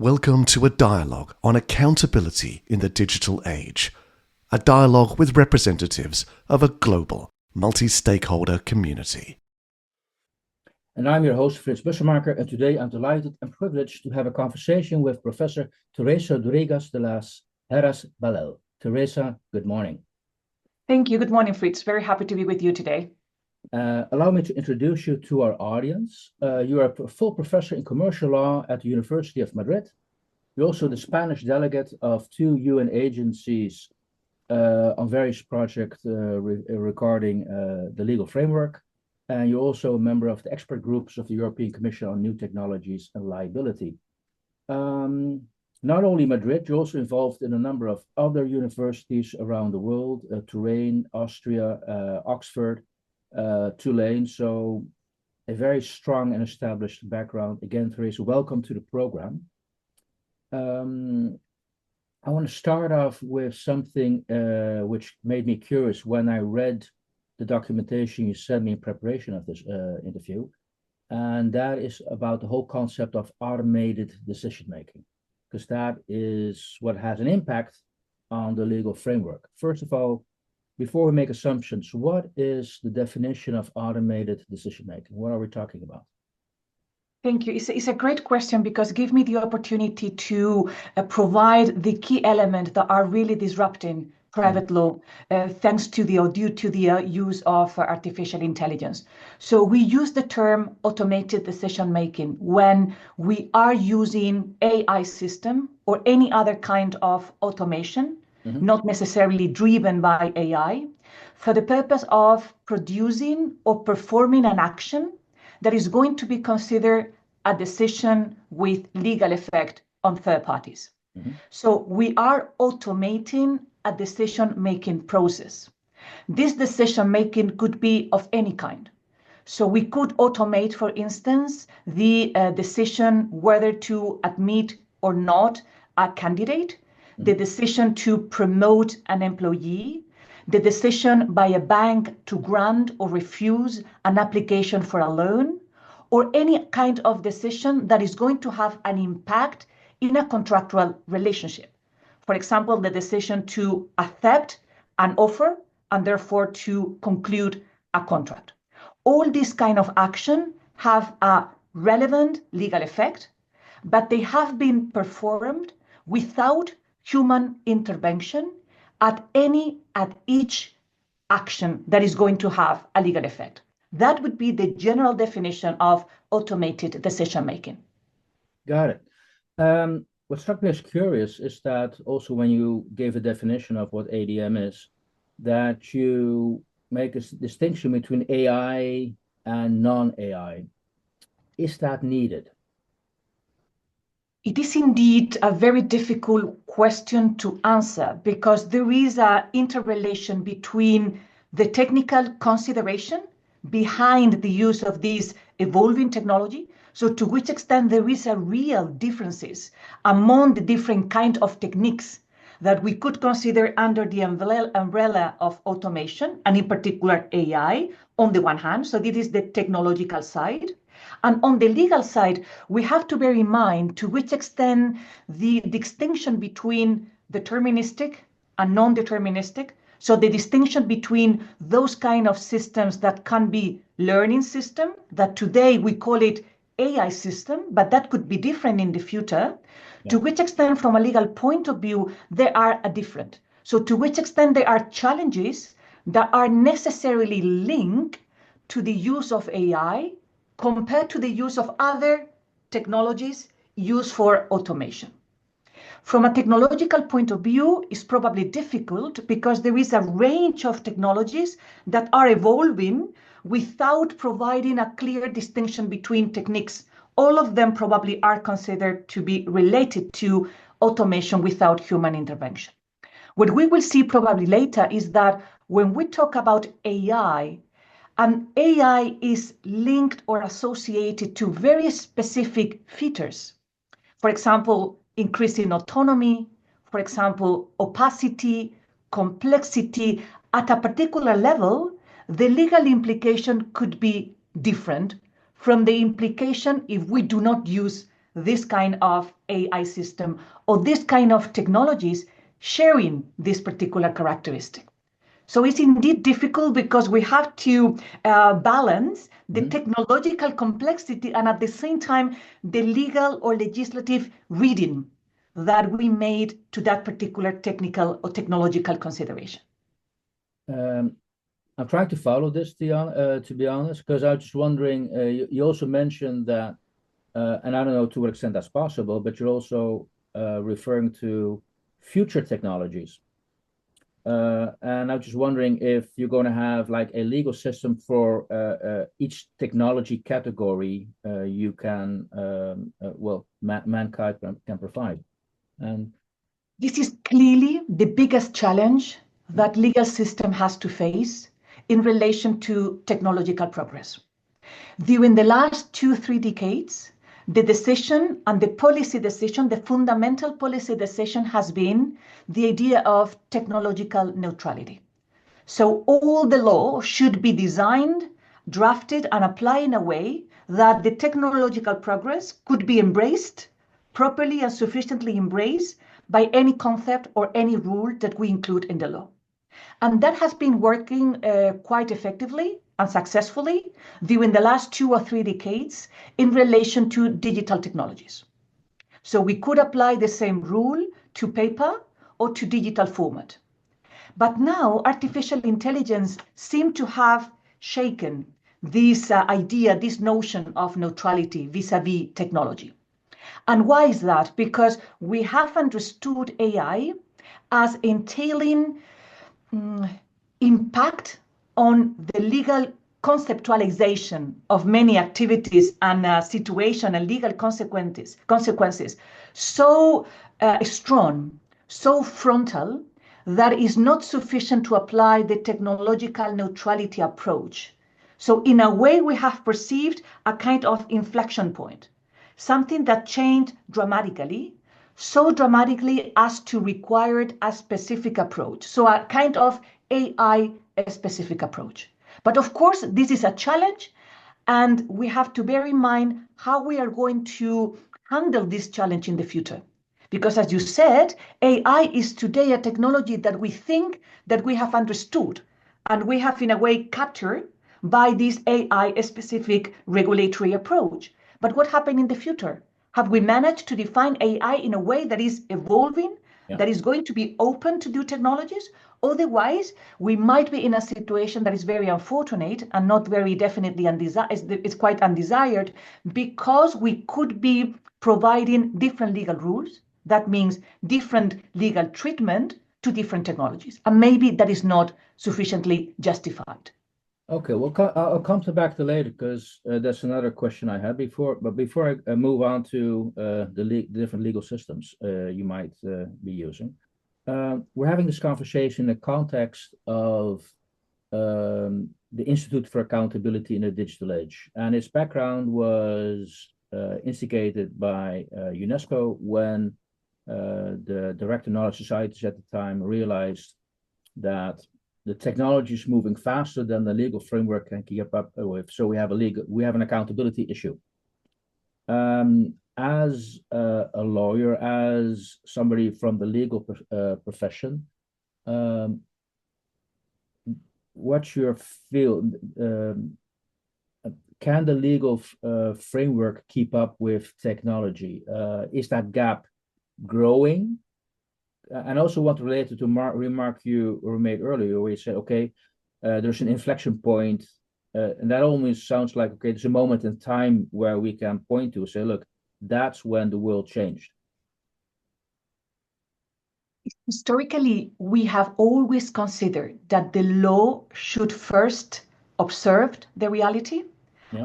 Welcome to a dialogue on accountability in the digital age. A dialogue with representatives of a global, multi-stakeholder community. And I'm your host, Frits Bussemaker, and today I'm delighted and privileged to have a conversation with Professor Teresa Rodríguez de las Heras, Ballell. Teresa, good morning. Thank you. Good morning, Fritz. Very happy to be with you today. Allow me to introduce you to our audience. You are a full professor in commercial law at the University of Madrid. You're also the Spanish delegate of 2 UN agencies on various projects regarding the legal framework. And you're also a member of the expert groups of the European Commission on New Technologies and Liability. Not only Madrid, you're also involved in a number of other universities around the world, Turin, Austria, Oxford, Tulane. So a very strong and established background. Again, Teresa, welcome to the program. I want to start off with something which made me curious when I read the documentation you sent me in preparation of this interview, and that is about the whole concept of automated decision-making, because that is what has an impact on the legal framework. First of all, before we make assumptions, what is the definition of automated decision-making? What are we talking about? Thank you. It's a great question because it gives me the opportunity to provide the key elements that are really disrupting private law, thanks to due to the use of artificial intelligence. So we use the term automated decision-making when we are using AI system or any other kind of automation, not necessarily driven by AI, for the purpose of producing or performing an action that is going to be considered a decision with legal effect on third parties. So we are automating a decision-making process. This decision-making could be of any kind. So we could automate, for instance, the decision whether to admit or not a candidate, the decision to promote an employee, the decision by a bank to grant or refuse an application for a loan, or any kind of decision that is going to have an impact in a contractual relationship. For example, the decision to accept an offer and therefore to conclude a contract. All these kind of action have a relevant legal effect, but they have been performed without human intervention at each action that is going to have a legal effect. That would be the general definition of automated decision-making. Got it. What struck me as curious is that also when you gave a definition of what ADM is, that you make a distinction between AI and non-AI. Is that needed? It is indeed a very difficult question to answer because there is an interrelation between the technical consideration behind the use of this evolving technology. So to which extent there is a real differences among the different kind of techniques that we could consider under the umbrella of automation, and in particular AI on the one hand. So this is the technological side. And on the legal side, we have to bear in mind to which extent the distinction between deterministic and non-deterministic. So the distinction between those kind of systems that can be learning system, that today we call it AI system, but that could be different in the future. To which extent from a legal point of view, they are different. So to which extent there are challenges that are necessarily linked to the use of AI compared to the use of other technologies used for automation. From a technological point of view, it's probably difficult because there is a range of technologies that are evolving without providing a clear distinction between techniques. All of them probably are considered to be related to automation without human intervention. What we will see probably later is that when we talk about AI, and AI is linked or associated to very specific features. For example, increasing autonomy, for example, opacity, complexity. At a particular level, the legal implication could be different from the implication if we do not use this kind of AI system or this kind of technologies sharing this particular characteristic. So it's indeed difficult because we have to balance the technological complexity and at the same time the legal or legislative reading that we made to that particular technical or technological consideration. I'm trying to follow this, to be honest, because I was just wondering, you also mentioned that, and I don't know to what extent that's possible, but you're also referring to future technologies. And I'm just wondering if you're going to have like a legal system for each technology category you can, mankind can provide. And this is clearly the biggest challenge that legal system has to face in relation to technological progress. During the last 2-3 decades, the decision and the policy decision, the fundamental policy decision has been the idea of technological neutrality. So all the law should be designed, drafted, and applied in a way that the technological progress could be embraced properly and sufficiently embraced by any concept or any rule that we include in the law. And that has been working quite effectively and successfully during the last 2 or 3 decades in relation to digital technologies. So we could apply the same rule to paper or to digital format. But now artificial intelligence seems to have shaken this idea, this notion of neutrality vis-a-vis technology. And why is that? Because we have understood AI as entailing impact on the legal conceptualization of many activities and situation and legal consequences so strong, so frontal, that is not sufficient to apply the technological neutrality approach. So in a way, we have perceived a kind of inflection point, something that changed dramatically, so dramatically as to require a specific approach. So a kind of AI specific approach. But of course, this is a challenge, and we have to bear in mind how we are going to handle this challenge in the future. Because as you said, AI is today a technology that we think that we have understood, and we have in a way captured by this AI specific regulatory approach. But what happened in the future? Have we managed to define AI in a way that is evolving, that is going to be open to new technologies? Otherwise, we might be in a situation that is very unfortunate and not very definitely it's quite undesired, because we could be providing different legal rules. That means different legal treatment to different technologies. And maybe that is not sufficiently justified. Okay, well, I'll come back to later, because that's another question I had before. But before I move on to the different legal systems you might be using, we're having this conversation in the context of the Institute for Accountability in the Digital Age. And its background was instigated by UNESCO when the Director Knowledge Societies at the time realized that the technology is moving faster than the legal framework can keep up with. So we have an accountability issue. As a lawyer, as somebody from the legal profession, what's your feel? Can the legal framework keep up with technology? Is that gap growing? And also want to relate it to remark you made earlier, where you said, okay, there's an inflection point, and that almost sounds like, okay, there's a moment in time where we can point to, say, look, that's when the world changed. Historically, we have always considered that the law should first observe the reality,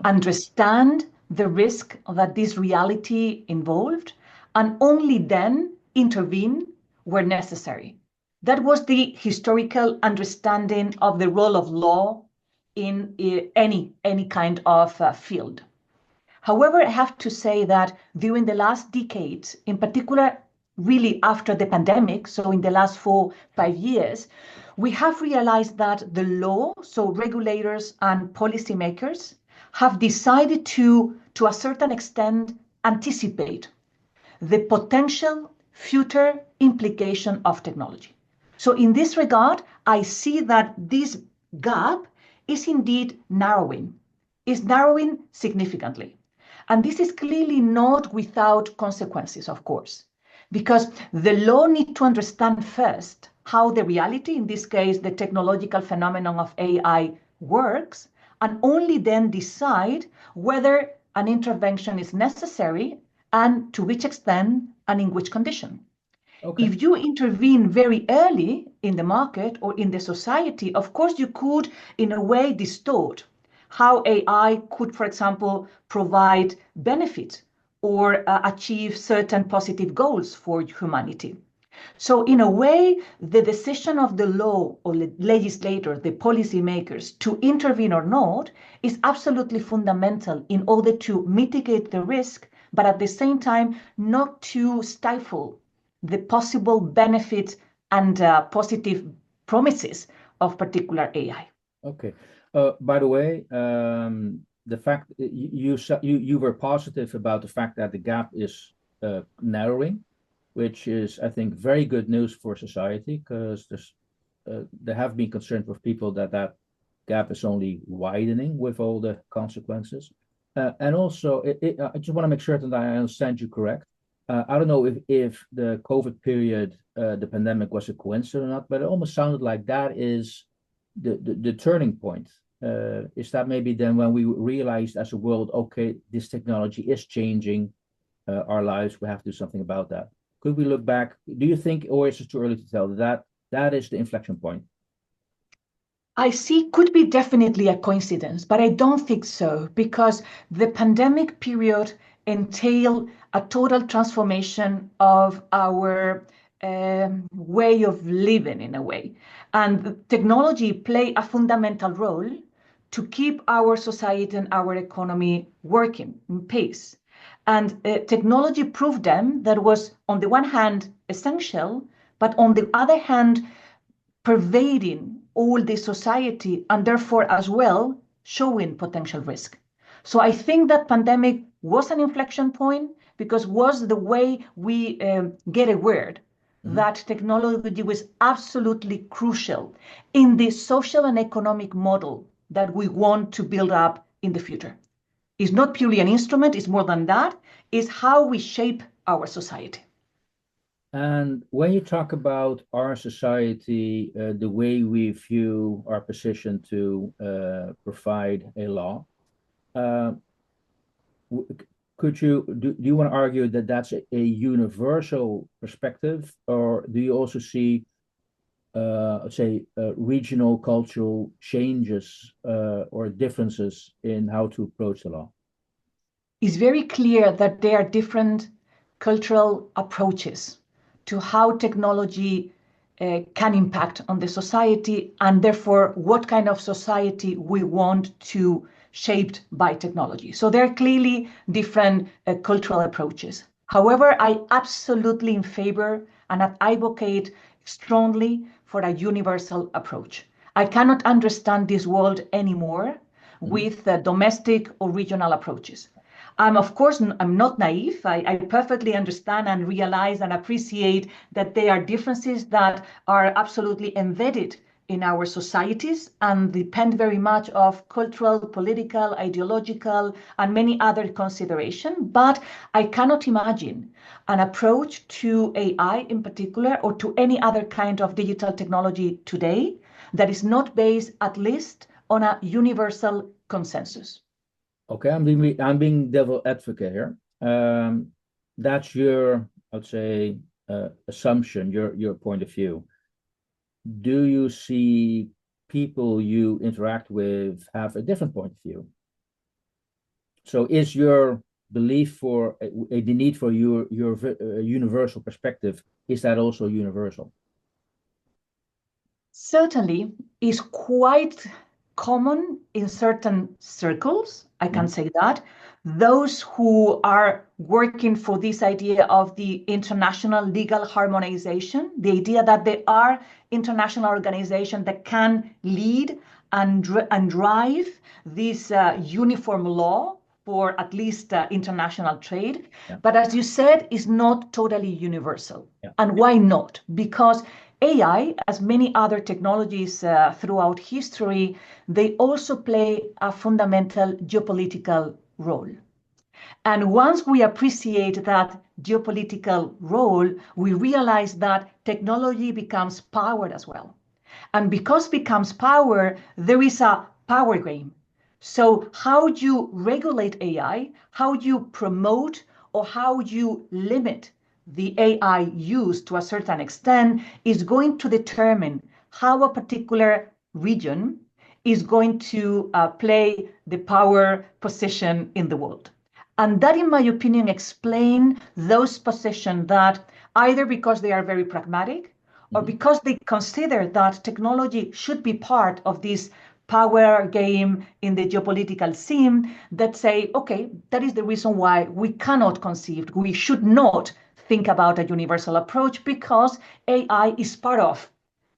understand the risk that this reality involved, and only then intervene where necessary. That was the historical understanding of the role of law in any kind of field. However, I have to say that during the last decades, in particular, really after the pandemic, so in the last 4-5 years, we have realized that the law, so regulators and policymakers, have decided to a certain extent, anticipate the potential future implication of technology. So in this regard, I see that this gap is indeed narrowing, significantly. And this is clearly not without consequences, of course, because the law needs to understand first how the reality, in this case, the technological phenomenon of AI works, and only then decide whether an intervention is necessary and to which extent and in which condition. Okay. If you intervene very early in the market or in the society, of course, you could, in a way, distort how AI could, for example, provide benefits or achieve certain positive goals for humanity. So in a way, the decision of the law or the legislator, the policymakers, to intervene or not is absolutely fundamental in order to mitigate the risk, but at the same time, not to stifle the possible benefits and positive promises of particular AI. Okay. By the way, the fact you were positive about the fact that the gap is narrowing, which is, I think, very good news for society, because there have been concerns with people that gap is only widening with all the consequences. And also, I just want to make sure that I understand you correct. I don't know if the COVID period, the pandemic, was a coincidence or not, but it almost sounded like that is the turning point. Is that maybe then when we realized as a world, okay, this technology is changing our lives, we have to do something about that? Could we look back? Do you think, or is it too early to tell, that is the inflection point? I see could be definitely a coincidence, but I don't think so, because the pandemic period entailed a total transformation of our way of living, in a way. And technology played a fundamental role to keep our society and our economy working in pace. And technology proved them that was, on the one hand, essential, but on the other hand, pervading all the society, and therefore as well showing potential risk. So I think that pandemic was an inflection point, because was the way we get aware that technology was absolutely crucial in the social and economic model that we want to build up in the future. It's not purely an instrument, it's more than that, it's how we shape our society. And when you talk about our society, the way we view our position to provide a law, do you want to argue that that's a universal perspective, or do you also see, regional cultural changes or differences in how to approach the law? It's very clear that there are different cultural approaches to how technology can impact on the society, and therefore what kind of society we want to shaped by technology. So there are clearly different cultural approaches. However, I absolutely in favor and advocate strongly for a universal approach. I cannot understand this world anymore with domestic or regional approaches. Of course, I'm not naive. I perfectly understand and realize and appreciate that there are differences that are absolutely embedded in our societies and depend very much of cultural, political, ideological, and many other considerations. But I cannot imagine an approach to AI in particular, or to any other kind of digital technology today, that is not based at least on a universal consensus. Okay, I'm being devil advocate here. That's your, I would say, assumption, your point of view. Do you see people you interact with have a different point of view? So is your belief for the need for your universal perspective, is that also universal? Certainly is quite common in certain circles, I can say that. Those who are working for this idea of the international legal harmonization, the idea that there are international organizations that can lead and drive this uniform law for at least international trade. Yeah. But as you said, is not totally universal. Yeah. And why not? Because AI, as many other technologies throughout history, they also play a fundamental geopolitical role. And once we appreciate that geopolitical role, we realize that technology becomes power as well. And because becomes power, there is a power game. So how you regulate AI, how you promote or how you limit the AI use to a certain extent is going to determine how a particular region is going to play the power position in the world. And that, in my opinion, explain those positions that either because they are very pragmatic or because they consider that technology should be part of this power game in the geopolitical scene, that say, okay, that is the reason why we cannot conceive, we should not think about a universal approach, because AI is part of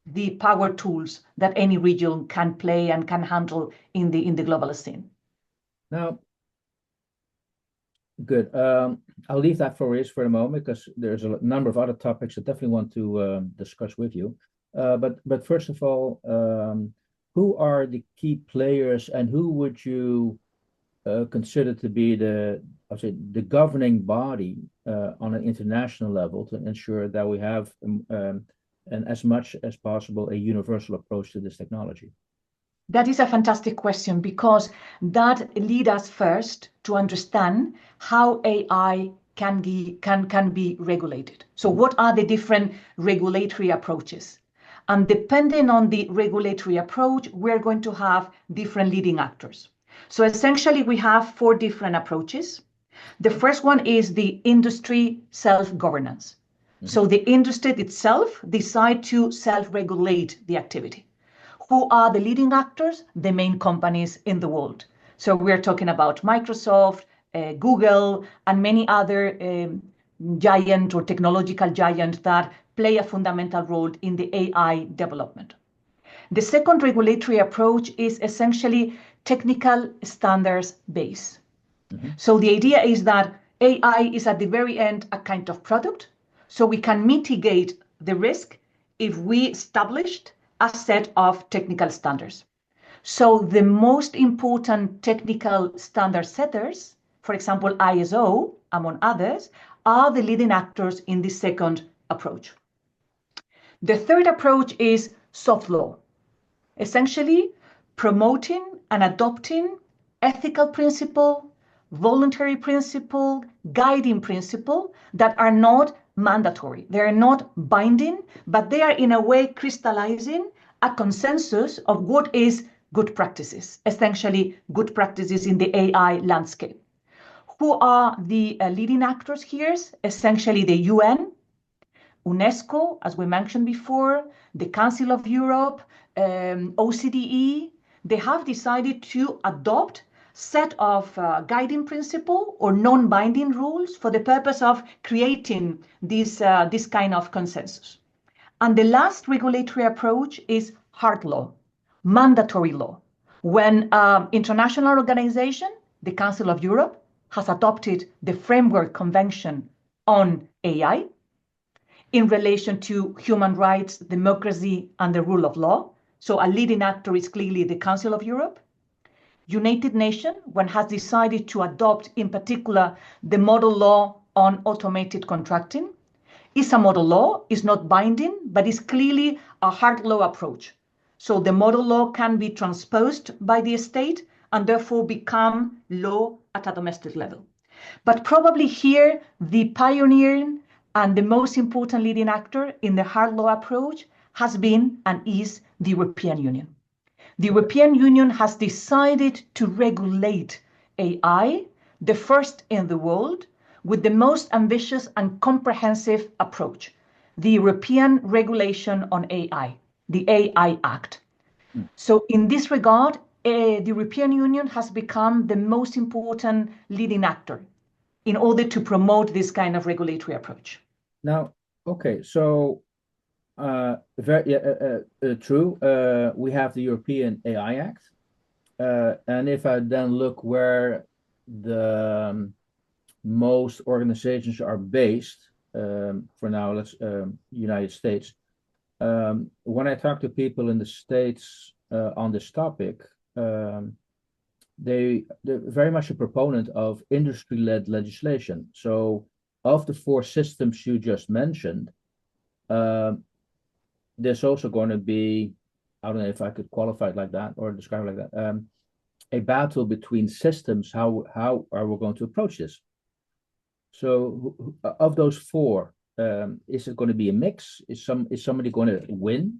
the power tools that any region can play and can handle in the global scene. Now, good. I'll leave that for Riz for a moment, because there's a number of other topics I definitely want to discuss with you. But first of all, who are the key players, and who would you consider to be the governing body on an international level to ensure that we have and as much as possible a universal approach to this technology? That is a fantastic question, because that leads us first to understand how AI can be regulated. So what are the different regulatory approaches? And depending on the regulatory approach, we're going to have different leading actors. So essentially, we have 4 different approaches. The first one is the industry self-governance. So the industry itself decides to self-regulate the activity. Who are the leading actors? The main companies in the world. So we're talking about Microsoft, Google, and many other giant or technological giants that play a fundamental role in the AI development. The second regulatory approach is essentially technical standards based. So the idea is that AI is at the very end a kind of product, so we can mitigate the risk if we established a set of technical standards. So the most important technical standard setters, for example, ISO, among others, are the leading actors in the second approach. The third approach is soft law, essentially promoting and adopting ethical principle, voluntary principle, guiding principle that are not mandatory. They are not binding, but they are in a way crystallizing a consensus of what is good practices, essentially good practices in the AI landscape. Who are the leading actors here? Essentially the UN, UNESCO, as we mentioned before, the Council of Europe, OCDE. They have decided to adopt set of guiding principle or non-binding rules for the purpose of creating this kind of consensus. And the last regulatory approach is hard law, mandatory law. When international organization, the Council of Europe, has adopted the Framework Convention on AI in relation to human rights, democracy, and the rule of law. So a leading actor is clearly the Council of Europe. United Nations, when has decided to adopt, in particular, the model law on automated contracting, is a model law, is not binding, but is clearly a hard law approach. So the model law can be transposed by the state and therefore become law at a domestic level. But probably here, the pioneering and the most important leading actor in the hard law approach has been and is the European Union. The European Union has decided to regulate AI, the first in the world, with the most ambitious and comprehensive approach, the European Regulation on AI, the AI Act. So in this regard, the European Union has become the most important leading actor in order to promote this kind of regulatory approach. Now, okay, so true. We have the European AI Act, and if I then look where most organizations are based, for now, let's United States. When I talk to people in the States on this topic, they're very much a proponent of industry-led legislation. So of the four systems you just mentioned, there's also going to be, I don't know if I could qualify it like that or describe it like that, a battle between systems. How are we going to approach this? So of those four, is it going to be a mix? Is somebody going to win?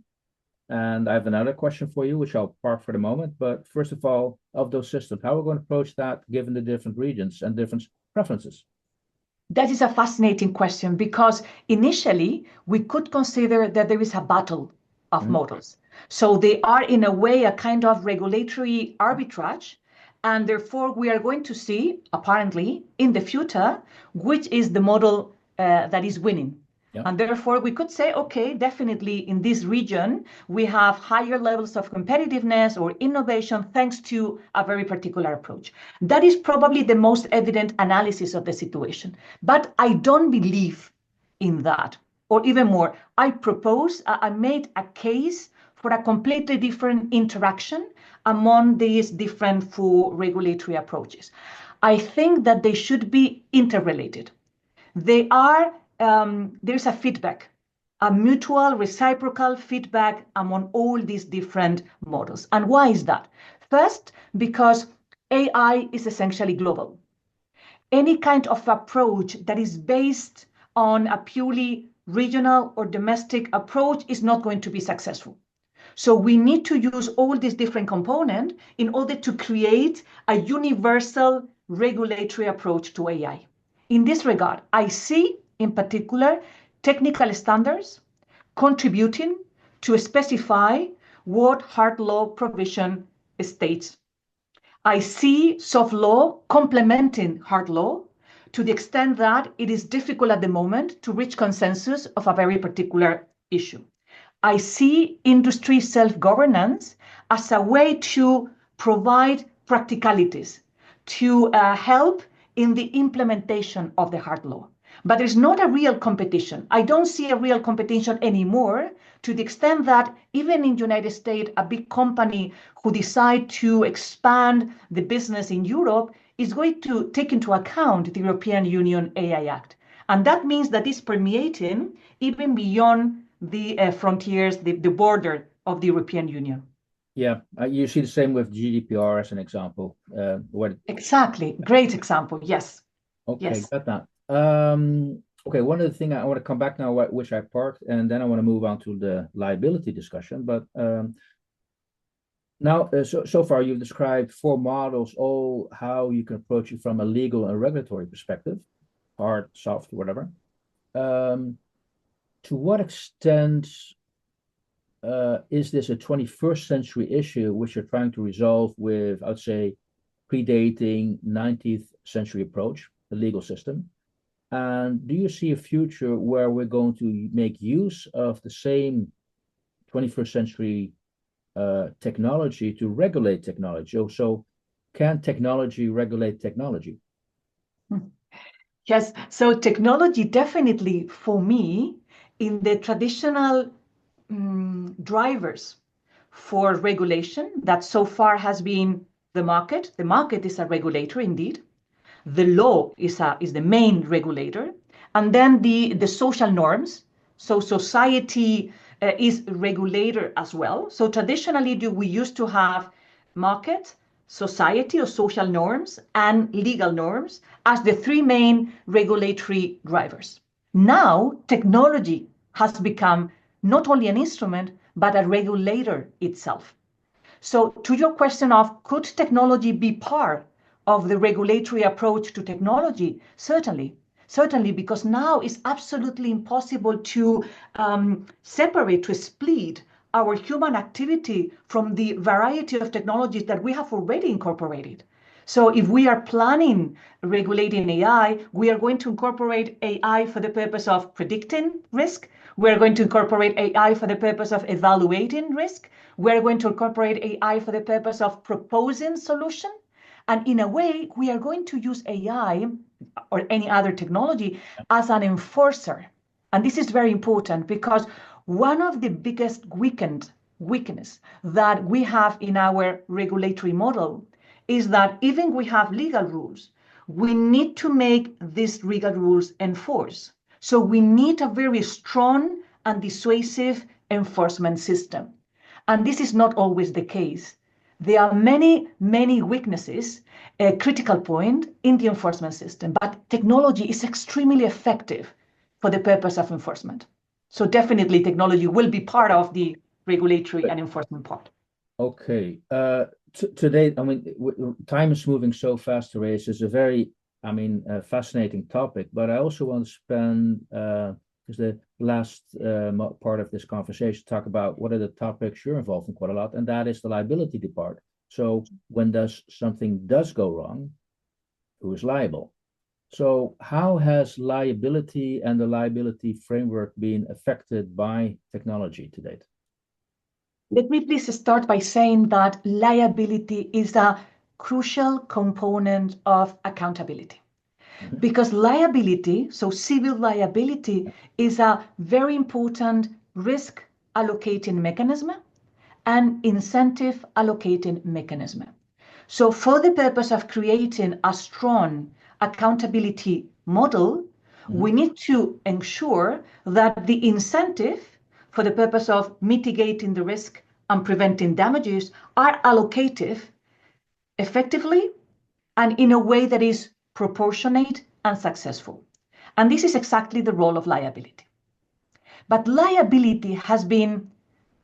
And I have another question for you, which I'll park for the moment. But first of all, of those systems, how are we going to approach that given the different regions and different preferences? That is a fascinating question, because initially we could consider that there is a battle of models. So they are in a way a kind of regulatory arbitrage, and therefore we are going to see, apparently, in the future, which is the model that is winning. Yeah. And therefore we could say, okay, definitely in this region, we have higher levels of competitiveness or innovation thanks to a very particular approach. That is probably the most evident analysis of the situation. But I don't believe in that. Or even more, I made a case for a completely different interaction among these different four regulatory approaches. I think that they should be interrelated. They are, there's a feedback, a mutual reciprocal feedback among all these different models. And why is that? First, because AI is essentially global. Any kind of approach that is based on a purely regional or domestic approach is not going to be successful. So we need to use all these different components in order to create a universal regulatory approach to AI. In this regard, I see in particular technical standards contributing to specify what hard law provision states. I see soft law complementing hard law to the extent that it is difficult at the moment to reach consensus of a very particular issue. I see industry self-governance as a way to provide practicalities, to help in the implementation of the hard law. But there's not a real competition. I don't see a real competition anymore, to the extent that even in the United States, a big company who decide to expand the business in Europe is going to take into account the European Union AI Act. And that means that it's permeating even beyond the frontiers, the border of the European Union. Yeah, you see the same with GDPR as an example. Exactly, great example, yes. Okay, yes. Got that. Okay, one of the things I want to come back now, which I parked, and then I want to move on to the liability discussion. But now, so far you've described four models, all how you can approach it from a legal and regulatory perspective, hard, soft, whatever. To what extent is this a 21st century issue which you're trying to resolve with, I would say, predating 19th century approach, the legal system? And do you see a future where we're going to make use of the same 21st century technology to regulate technology? So can technology regulate technology? Yes, so technology definitely, for me, in the traditional drivers for regulation that so far has been the market. The market is a regulator indeed. The law is the main regulator. And then the social norms. So society is regulator as well. So traditionally, we used to have market, society or social norms, and legal norms as the three main regulatory drivers. Now, technology has become not only an instrument, but a regulator itself. So to your question of could technology be part of the regulatory approach to technology? Certainly, because now it's absolutely impossible to separate, to split our human activity from the variety of technologies that we have already incorporated. So if we are planning regulating AI, we are going to incorporate AI for the purpose of predicting risk. We're going to incorporate AI for the purpose of evaluating risk. We're going to incorporate AI for the purpose of proposing solution. And in a way, we are going to use AI or any other technology as an enforcer. And this is very important because one of the biggest weakness that we have in our regulatory model is that even we have legal rules, we need to make these legal rules enforce. So we need a very strong and dissuasive enforcement system. And this is not always the case. There are many, many weaknesses, a critical point in the enforcement system, but technology is extremely effective for the purpose of enforcement. So definitely technology will be part of the regulatory and enforcement part. Okay. Today, I mean, time is moving so fast, Teresa. It's a very, fascinating topic, but I also want to spend the last part of this conversation talk about what are the topics you're involved in quite a lot, and that is the liability part. So when something does go wrong, who is liable? So how has liability and the liability framework been affected by technology to date? Let me please start by saying that liability is a crucial component of accountability. Mm-hmm. Because liability, so civil liability, is a very important risk allocating mechanism and incentive allocating mechanism. So for the purpose of creating a strong accountability model, mm-hmm. we need to ensure that the incentive for the purpose of mitigating the risk and preventing damages are allocated effectively and in a way that is proportionate and successful. And this is exactly the role of liability. But liability has been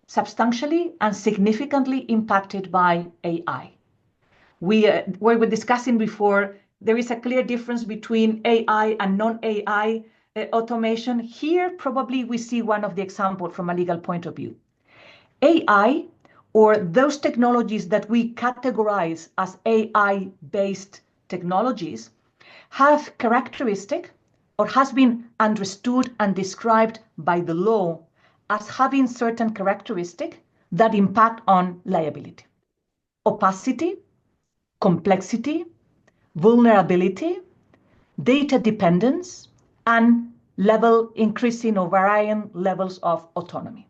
substantially and significantly impacted by AI. We were discussing before, there is a clear difference between AI and non-AI automation. Here, probably we see one of the examples from a legal point of view. AI, or those technologies that we categorize as AI-based technologies, have characteristic or has been understood and described by the law as having certain characteristics that impact on liability. Opacity, complexity, vulnerability, data dependence, and increasing or varying levels of autonomy.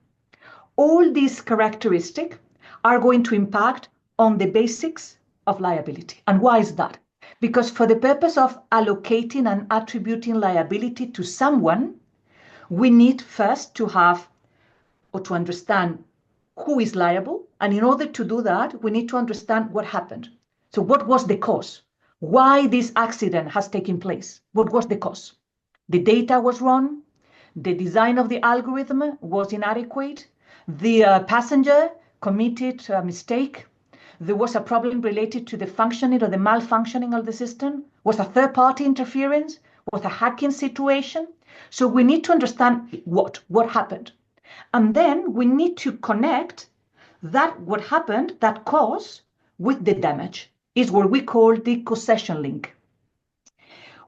All these characteristics are going to impact on the basics of liability. And why is that? Because for the purpose of allocating and attributing liability to someone, we need first to have or to understand who is liable. And in order to do that, we need to understand what happened. So what was the cause? Why this accident has taken place? What was the cause? The data was wrong. The design of the algorithm was inadequate. The passenger committed a mistake. There was a problem related to the functioning or the malfunctioning of the system. Was a third-party interference? Was a hacking situation? So we need to understand what happened. And then we need to connect that what happened, that cause, with the damage. Is what we call the causation link.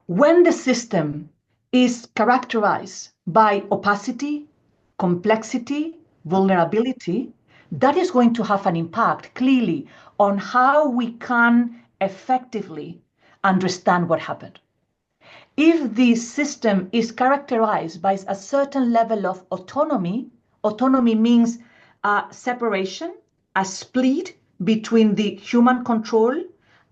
When the system is characterized by opacity, complexity, vulnerability, that is going to have an impact clearly on how we can effectively understand what happened. If the system is characterized by a certain level of autonomy means a separation, a split between the human control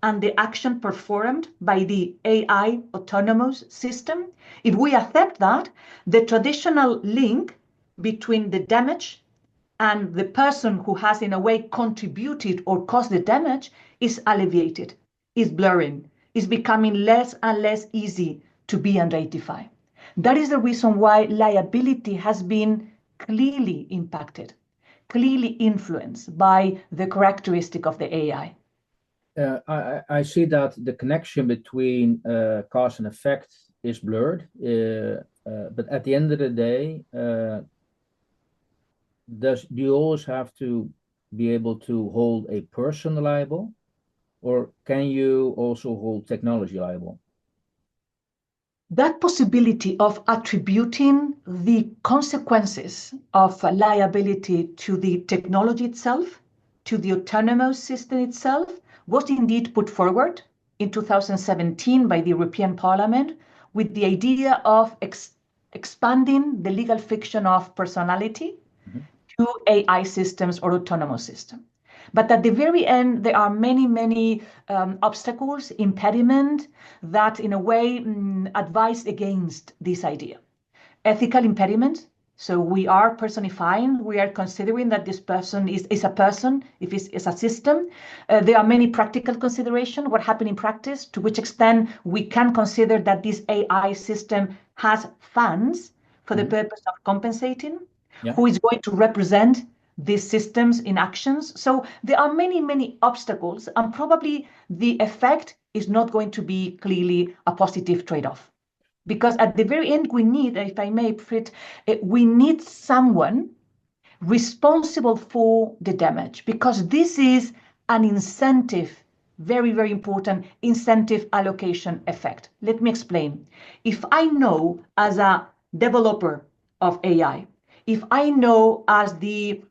and the action performed by the AI autonomous system. If we accept that, the traditional link between the damage and the person who has in a way contributed or caused the damage is alleviated, is blurring, is becoming less and less easy to be identified. That is the reason why liability has been clearly impacted, clearly influenced by the characteristic of the AI. I see that the connection between cause and effect is blurred, but at the end of the day, do you always have to be able to hold a person liable, or can you also hold technology liable? That possibility of attributing the consequences of liability to the technology itself, to the autonomous system itself, was indeed put forward in 2017 by the European Parliament with the idea of expanding the legal fiction of personality to AI systems or autonomous systems. But at the very end, there are many obstacles, impediments that in a way advise against this idea. Ethical impediments. So we are personifying, we are considering that this person is a person, if it's a system. There are many practical considerations, what happened in practice, to which extent we can consider that this AI system has funds for the purpose of compensating, who is going to represent these systems in actions. So there are many obstacles, and probably the effect is not going to be clearly a positive trade-off. Because at the very end, we need, if I may, we need someone responsible for the damage, because this is an incentive, very important incentive allocation effect. Let me explain. If I know as a developer of AI, if I know as the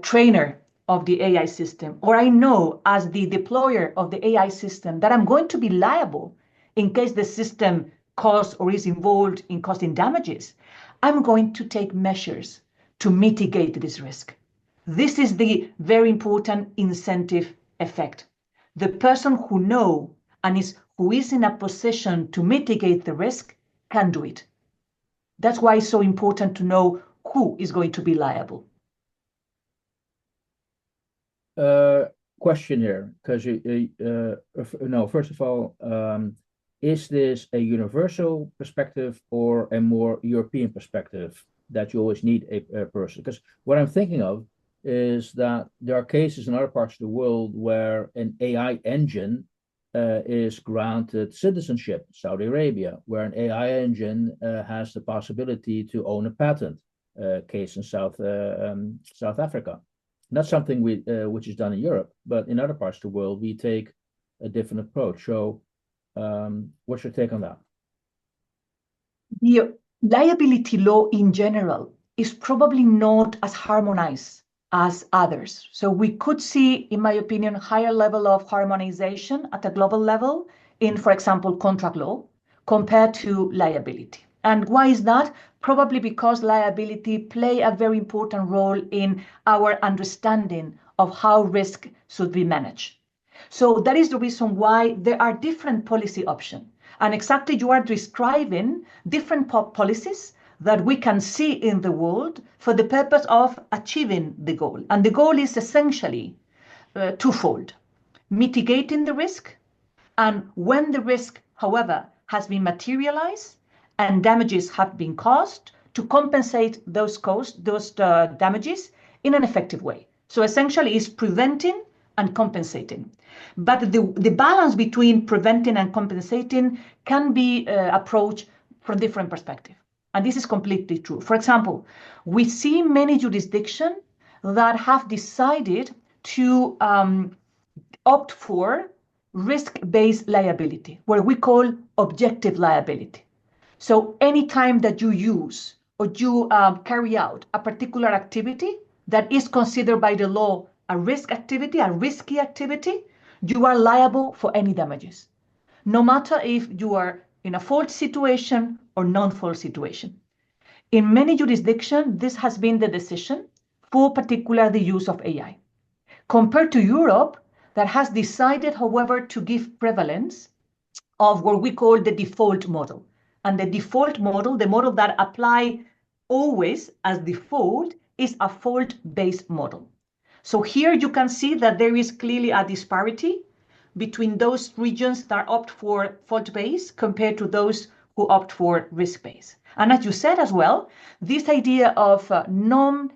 trainer of the AI system, or I know as the deployer of the AI system that I'm going to be liable in case the system causes or is involved in causing damages, I'm going to take measures to mitigate this risk. This is the very important incentive effect. The person who knows and who is in a position to mitigate the risk can do it. That's why it's so important to know who is going to be liable. Question here, because no, first of all, is this a universal perspective or a more European perspective that you always need a person? Because what I'm thinking of is that there are cases in other parts of the world where an AI engine is granted citizenship, Saudi Arabia, where an AI engine has the possibility to own a patent, case in South Africa. Not something which is done in Europe, but in other parts of the world, we take a different approach. So what's your take on that? The liability law in general is probably not as harmonized as others. So we could see, in my opinion, higher level of harmonization at a global level in, for example, contract law compared to liability. And why is that? Probably because liability play a very important role in our understanding of how risk should be managed. So that is the reason why there are different policy options. And exactly you are describing different policies that we can see in the world for the purpose of achieving the goal. And the goal is essentially twofold: mitigating the risk, and when the risk, however, has been materialized and damages have been caused, to compensate those damages in an effective way. So essentially it's preventing and compensating. But the balance between preventing and compensating can be approached from different perspectives. And this is completely true. For example, we see many jurisdictions that have decided to opt for risk-based liability, what we call objective liability. So anytime that you use or you carry out a particular activity that is considered by the law a risk activity, a risky activity, you are liable for any damages, no matter if you are in a fault situation or non-fault situation. In many jurisdictions, this has been the decision for particular the use of AI. Compared to Europe, that has decided, however, to give prevalence of what we call the default model. And the default model, the model that apply always as default, is a fault-based model. So here you can see that there is clearly a disparity between those regions that opt for fault-based compared to those who opt for risk-based. And as you said as well, this idea of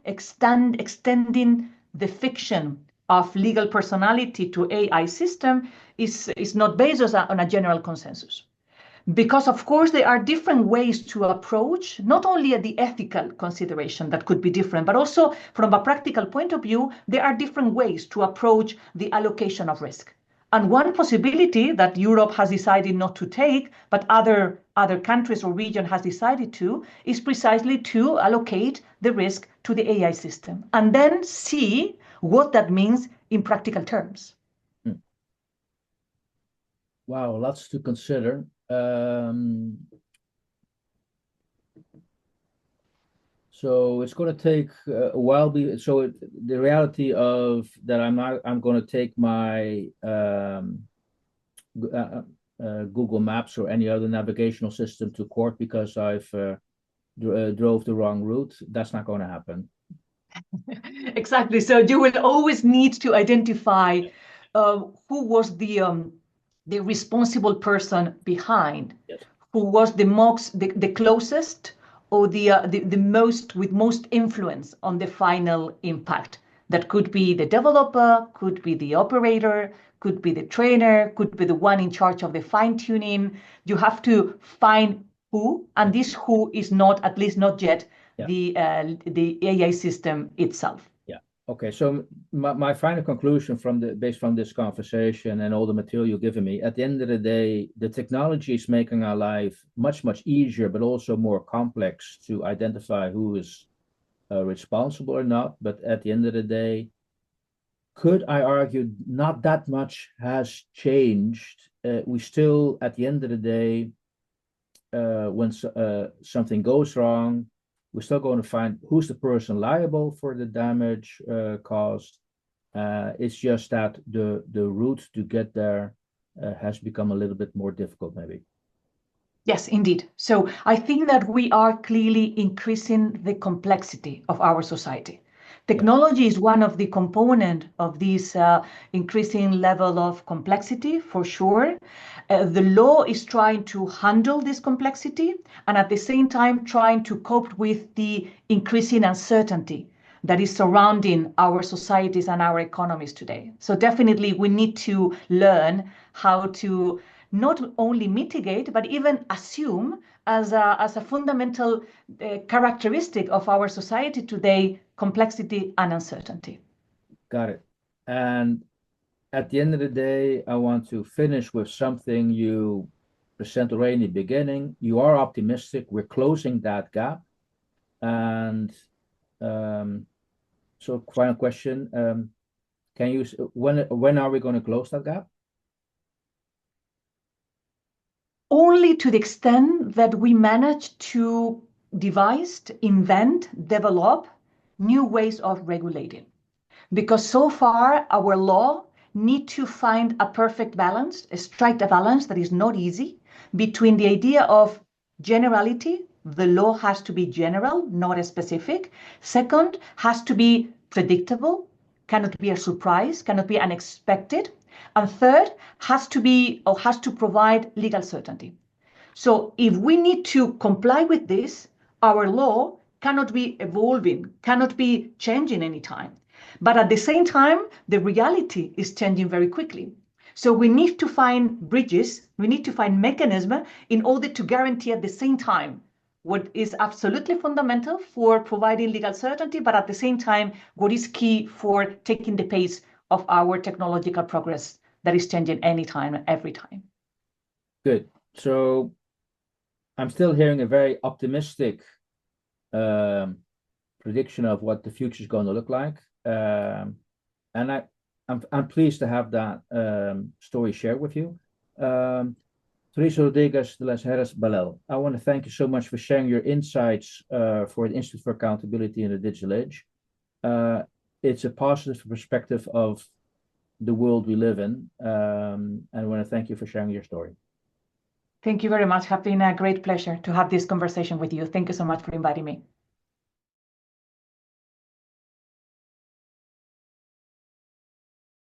extending the fiction of legal personality to AI system is not based on a general consensus. Because of course there are different ways to approach not only at the ethical consideration that could be different, but also from a practical point of view, there are different ways to approach the allocation of risk. And one possibility that Europe has decided not to take, but other countries or region has decided to, is precisely to allocate the risk to the AI system and then see what that means in practical terms. Wow, lots to consider. So it's going to take a while. The reality of that, I'm going to take my Google Maps or any other navigational system to court because I've drove the wrong route. That's not going to happen. Exactly. So you will always need to identify who was the responsible person behind, Yes. who was the closest or the most with most influence on the final impact. That could be the developer, could be the operator, could be the trainer, could be the one in charge of the fine tuning. You have to find who, and this who is not, at least not yet, the AI system itself. Yeah. Okay. So my final conclusion based on this conversation and all the material you've given me, at the end of the day, the technology is making our life much, much easier, but also more complex to identify who is responsible or not. But at the end of the day, could I argue not that much has changed? We still, at the end of the day, when something goes wrong, we're still going to find who's the person liable for the damage caused. It's just that the route to get there has become a little bit more difficult, maybe. Yes, indeed. So I think that we are clearly increasing the complexity of our society. Technology is one of the components of this increasing level of complexity, for sure. The law is trying to handle this complexity and at the same time trying to cope with the increasing uncertainty that is surrounding our societies and our economies today. So definitely we need to learn how to not only mitigate, but even assume as a fundamental characteristic of our society today, complexity and uncertainty. Got it. And at the end of the day, I want to finish with something you presented already in the beginning. You are optimistic. We're closing that gap. And so final question, when are we going to close that gap? Only to the extent that we manage to devise, invent, develop new ways of regulating. Because so far our law need to find a perfect balance, strike a balance that is not easy between the idea of generality. The law has to be general, not specific. Second, has to be predictable, cannot be a surprise, cannot be unexpected. And third, has to provide legal certainty. So if we need to comply with this, our law cannot be evolving, cannot be changing anytime. But at the same time, the reality is changing very quickly. So we need to find bridges, we need to find mechanisms in order to guarantee at the same time what is absolutely fundamental for providing legal certainty, but at the same time, what is key for taking the pace of our technological progress that is changing anytime, every time. Good. So I'm still hearing a very optimistic prediction of what the future is going to look like. And I'm pleased to have that story shared with you. Teresa Rodríguez de las Heras, Ballell, I want to thank you so much for sharing your insights for the Institute for Accountability in the Digital Age. It's a positive perspective of the world we live in. And I want to thank you for sharing your story. Thank you very much. It's been a great pleasure to have this conversation with you. Thank you so much for inviting me.